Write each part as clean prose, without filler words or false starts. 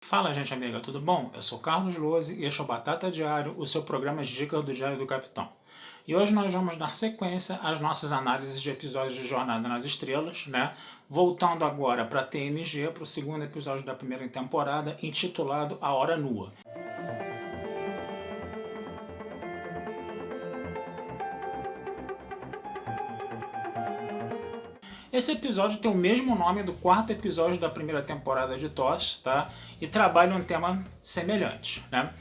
Fala, gente amiga, tudo bom? Eu sou Carlos Lose e este é o Batata Diário, o seu programa de dicas do Diário do Capitão. E hoje nós vamos dar sequência às nossas análises de episódios de Jornada nas Estrelas, né? Voltando agora para a TNG, para o segundo episódio da primeira temporada, intitulado A Hora Nua. Esse episódio tem o mesmo nome do quarto episódio da primeira temporada de TOS, tá? E trabalha um tema semelhante, né?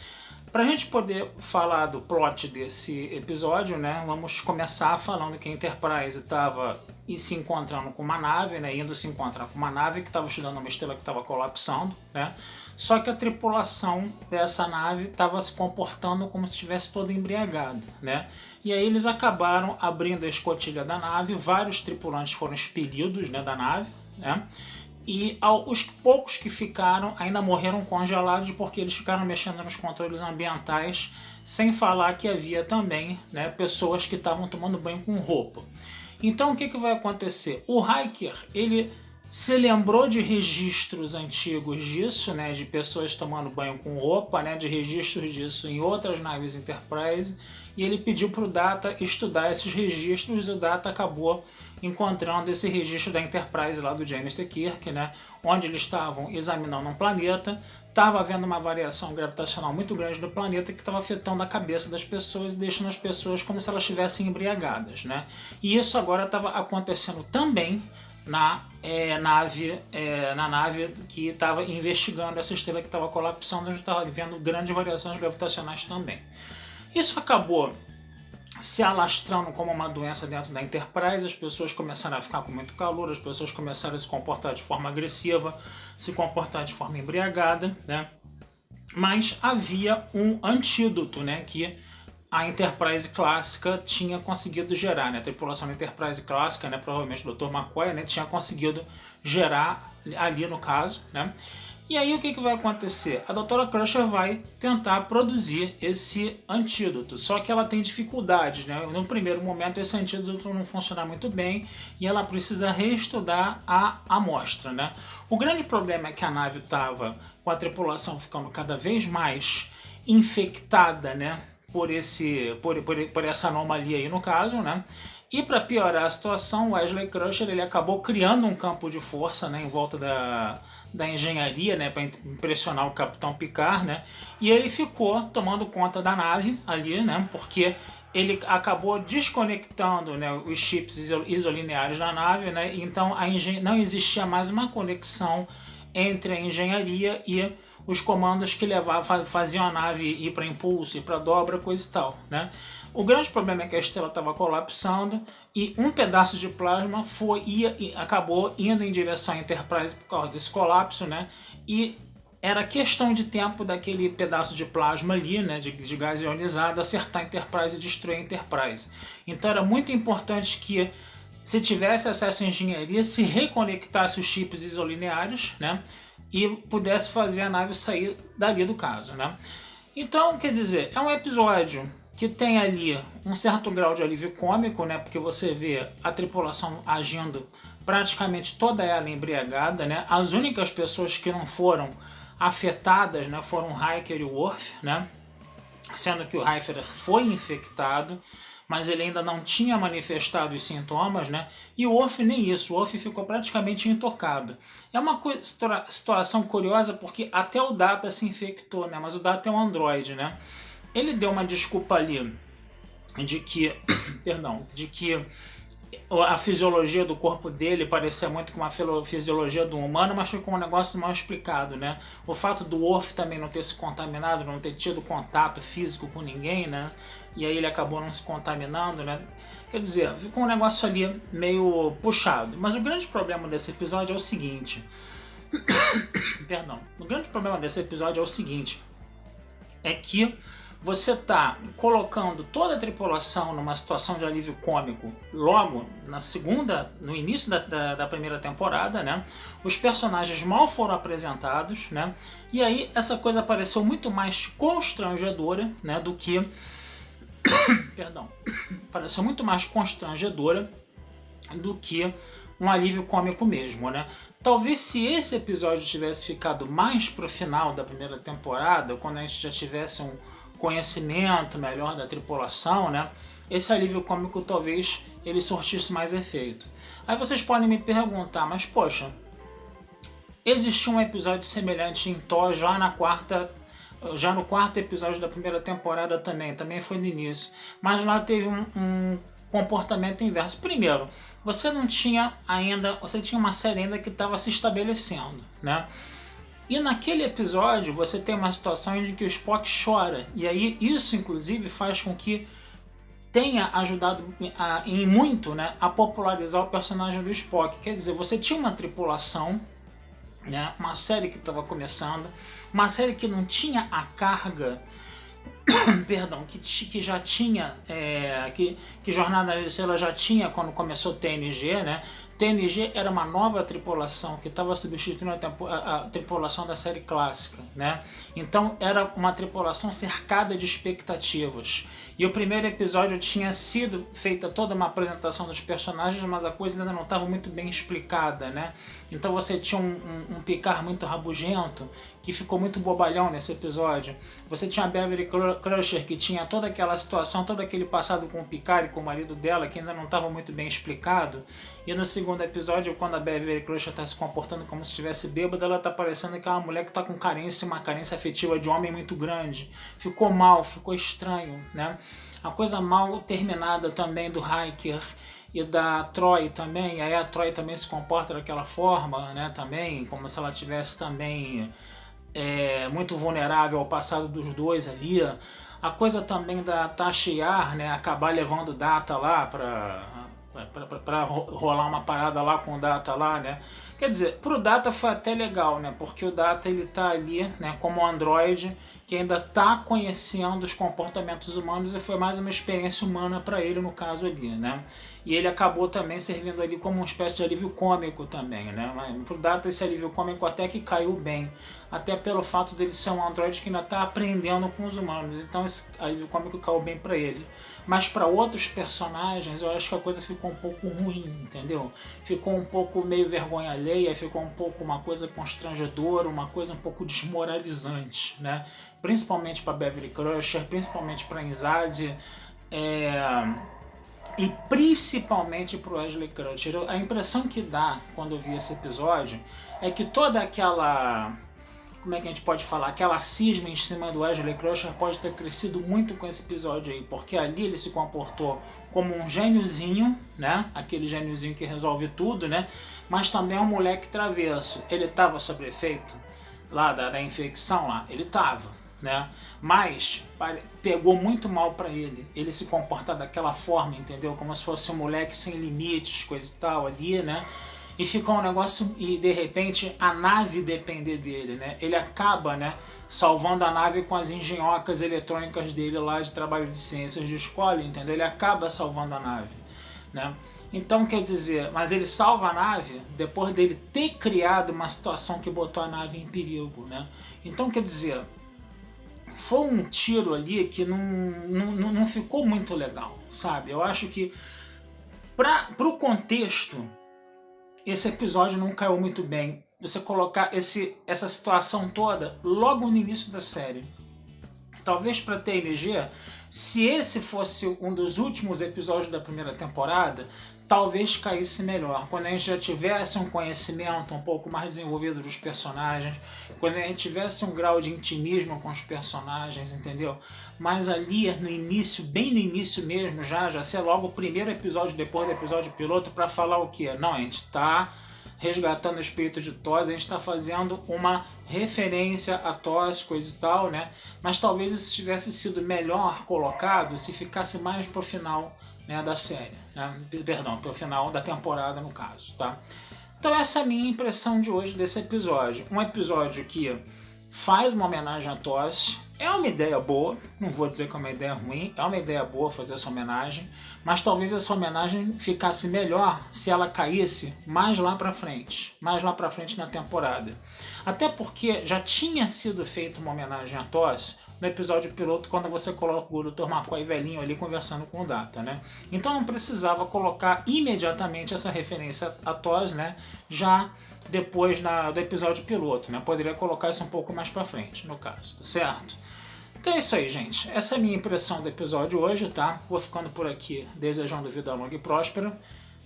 Para a gente poder falar do plot desse episódio, né, vamos começar falando que a Enterprise estava se encontrando com uma nave, né, indo se encontrar com uma nave que estava estudando uma estrela que estava colapsando, né, só que a tripulação dessa nave estava se comportando como se estivesse toda embriagada, né, e aí eles acabaram abrindo a escotilha da nave, vários tripulantes foram expelidos, né, da nave, né, e os poucos que ficaram ainda morreram congelados porque eles ficaram mexendo nos controles ambientais, sem falar que havia também, né, pessoas que estavam tomando banho com roupa. Então o que vai acontecer? O Riker, ele se lembrou de registros antigos disso, né, de pessoas tomando banho com roupa, né, de registros disso em outras naves Enterprise, e ele pediu para o Data estudar esses registros, e o Data acabou encontrando esse registro da Enterprise lá do James T. Kirk, né, onde eles estavam examinando um planeta, estava havendo uma variação gravitacional muito grande do planeta que estava afetando a cabeça das pessoas e deixando as pessoas como se elas estivessem embriagadas, né, e isso agora estava acontecendo também na nave que estava investigando essa estrela que estava colapsando, onde estava vendo grandes variações gravitacionais também. Isso acabou se alastrando como uma doença dentro da Enterprise, as pessoas começaram a ficar com muito calor, as pessoas começaram a se comportar de forma agressiva, se comportar de forma embriagada, né? Mas havia um antídoto, né, que a Enterprise clássica tinha conseguido gerar, né? A tripulação da Enterprise clássica, né, provavelmente o Dr. McCoy, né, tinha conseguido gerar ali no caso, né? E aí o que vai acontecer? A Doutora Crusher vai tentar produzir esse antídoto, só que ela tem dificuldades, né? No primeiro momento esse antídoto não funciona muito bem e ela precisa reestudar a amostra, né? O grande problema é que a nave estava com a tripulação ficando cada vez mais infectada, né, por essa anomalia aí no caso, né? E para piorar a situação, o Wesley Crusher ele acabou criando um campo de força, né, em volta da engenharia, né, para impressionar o Capitão Picard, né? E ele ficou tomando conta da nave ali, né? Porque ele acabou desconectando, né, os chips isolineares da nave, né? Então não existia mais uma conexão entre a engenharia e os comandos que faziam a nave ir para impulso, ir para dobra, coisa e tal, né? O grande problema é que a estrela estava colapsando e um pedaço de plasma acabou indo em direção à Enterprise por causa desse colapso, né? E era questão de tempo daquele pedaço de plasma ali, né, de gás ionizado, acertar a Enterprise e destruir a Enterprise. Então era muito importante que, se tivesse acesso à engenharia, se reconectasse os chips isolineares, né, e pudesse fazer a nave sair dali do caso, né. Então, quer dizer, é um episódio que tem ali um certo grau de alívio cômico, né, porque você vê a tripulação agindo praticamente toda ela embriagada, né. As únicas pessoas que não foram afetadas, né, foram o Riker e o Worf, né, sendo que o Riker foi infectado, mas ele ainda não tinha manifestado os sintomas, né? E o Worf nem isso, o Worf ficou praticamente intocado. É uma situação curiosa porque até o Data se infectou, né? Mas o Data é um androide, né? Ele deu uma desculpa ali de que, de que a fisiologia do corpo dele parecia muito com uma fisiologia do humano, mas ficou um negócio mal explicado, né? O fato do Worf também não ter se contaminado, não ter tido contato físico com ninguém, né? E aí ele acabou não se contaminando, né? Quer dizer, ficou um negócio ali meio puxado. Mas o grande problema desse episódio é o seguinte... O grande problema desse episódio é o seguinte... É que você está colocando toda a tripulação numa situação de alívio cômico logo no início da primeira temporada, né? Os personagens mal foram apresentados, né? E aí essa coisa pareceu muito mais constrangedora, né, do que... pareceu muito mais constrangedora do que um alívio cômico mesmo, né? Talvez se esse episódio tivesse ficado mais pro final da primeira temporada, quando a gente já tivesse um conhecimento melhor da tripulação, né? Esse alívio cômico talvez ele surtisse mais efeito. Aí vocês podem me perguntar, mas poxa, existiu um episódio semelhante em Thor já no quarto episódio da primeira temporada também foi no início, mas lá teve um comportamento inverso. Primeiro, você tinha uma série ainda que estava se estabelecendo, né? E naquele episódio você tem uma situação em que o Spock chora, e aí isso inclusive faz com que tenha ajudado em muito, né, a popularizar o personagem do Spock. Quer dizer, você tinha uma tripulação, né, uma série que estava começando, uma série que não tinha a carga perdão, que já tinha, que Jornada nas Estrelas já tinha quando começou TNG, né? TNG era uma nova tripulação que estava substituindo a tripulação da série clássica, né? Então era uma tripulação cercada de expectativas. E o primeiro episódio tinha sido feita toda uma apresentação dos personagens, mas a coisa ainda não estava muito bem explicada, né? Então você tinha um Picard muito rabugento, que ficou muito bobalhão nesse episódio. Você tinha a Beverly Crusher, que tinha toda aquela situação, todo aquele passado com o Picard e com o marido dela, que ainda não estava muito bem explicado. E no segundo episódio, quando a Beverly Crusher está se comportando como se estivesse bêbada, ela está parecendo que é uma mulher que está com uma carência afetiva de homem muito grande. Ficou mal, ficou estranho, né? A coisa mal terminada também do Riker e da Troi também, aí a Troi também se comporta daquela forma, né, também, como se ela tivesse também muito vulnerável ao passado dos dois ali. A coisa também da Tasha Yar, né, acabar levando Data lá para rolar uma parada lá com o Data lá, né. Quer dizer, pro Data foi até legal, né, porque o Data ele tá ali, né, como um androide que ainda tá conhecendo os comportamentos humanos e foi mais uma experiência humana para ele no caso ali, né. E ele acabou também servindo ali como uma espécie de alívio cômico também, né? Mas pro Data esse alívio cômico até que caiu bem, até pelo fato dele ser um androide que ainda está aprendendo com os humanos, então esse alívio cômico caiu bem para ele. Mas para outros personagens eu acho que a coisa ficou um pouco ruim, entendeu? Ficou um pouco meio vergonha alheia, ficou um pouco uma coisa constrangedora, uma coisa um pouco desmoralizante, né? Principalmente para Beverly Crusher, principalmente para Inzadi, e principalmente para o Wesley Crusher. A impressão que dá quando eu vi esse episódio é que toda aquela, como é que a gente pode falar, aquela cisma em cima do Wesley Crusher pode ter crescido muito com esse episódio aí, porque ali ele se comportou como um gêniozinho, né? Aquele gêniozinho que resolve tudo, né? Mas também é um moleque travesso. Ele estava sob efeito lá da infecção lá, ele estava, né? Mas pegou muito mal para ele se comportar daquela forma, entendeu? Como se fosse um moleque sem limites, coisa e tal ali, né? E ficou um negócio, e de repente a nave depender dele, né? Ele acaba, né, salvando a nave com as engenhocas eletrônicas dele lá de trabalho de ciências de escola, entendeu? Ele acaba salvando a nave, né? Então quer dizer, mas ele salva a nave depois dele ter criado uma situação que botou a nave em perigo, né? Então quer dizer, foi um tiro ali que não ficou muito legal, sabe? Eu acho que pro contexto esse episódio não caiu muito bem. Você colocar essa situação toda logo no início da série. Talvez para TNG, se esse fosse um dos últimos episódios da primeira temporada, talvez caísse melhor. Quando a gente já tivesse um conhecimento um pouco mais desenvolvido dos personagens, quando a gente tivesse um grau de intimismo com os personagens, entendeu? Mas ali no início, bem no início mesmo, já ser logo o primeiro episódio depois do episódio piloto para falar o quê? Não, a gente tá resgatando o espírito de TOS, a gente está fazendo uma referência a TOS, coisa e tal, né? Mas talvez isso tivesse sido melhor colocado se ficasse mais pro final, né, da série, né? Perdão, pro final da temporada no caso, tá? Então essa é a minha impressão de hoje desse episódio. Um episódio que faz uma homenagem a TOS, é uma ideia boa, não vou dizer que é uma ideia ruim, é uma ideia boa fazer essa homenagem, mas talvez essa homenagem ficasse melhor se ela caísse mais lá pra frente na temporada. Até porque já tinha sido feita uma homenagem a TOS no episódio piloto quando você coloca o Dr. McCoy velhinho ali conversando com o Data, né? Então não precisava colocar imediatamente essa referência a TOS, né? Já depois do episódio piloto, né? Poderia colocar isso um pouco mais pra frente, no caso, tá certo? Então é isso aí, gente. Essa é a minha impressão do episódio hoje, tá? Vou ficando por aqui, desejando vida longa e próspera.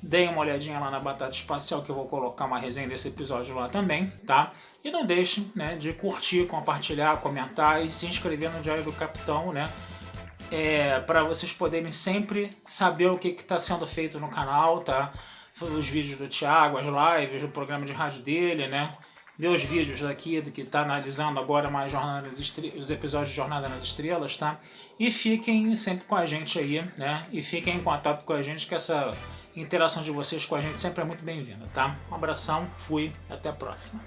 Deem uma olhadinha lá na Batata Espacial, que eu vou colocar uma resenha desse episódio lá também, tá? E não deixem, né, de curtir, compartilhar, comentar e se inscrever no Diário do Capitão, né? Para vocês poderem sempre saber o que está sendo feito no canal, tá? Os vídeos do Thiago, as lives, o programa de rádio dele, né? Meus vídeos daqui, do que está analisando agora mais os episódios de Jornada nas Estrelas, tá? E fiquem sempre com a gente aí, né? E fiquem em contato com a gente, que essa interação de vocês com a gente sempre é muito bem-vinda, tá? Um abração, fui, até a próxima.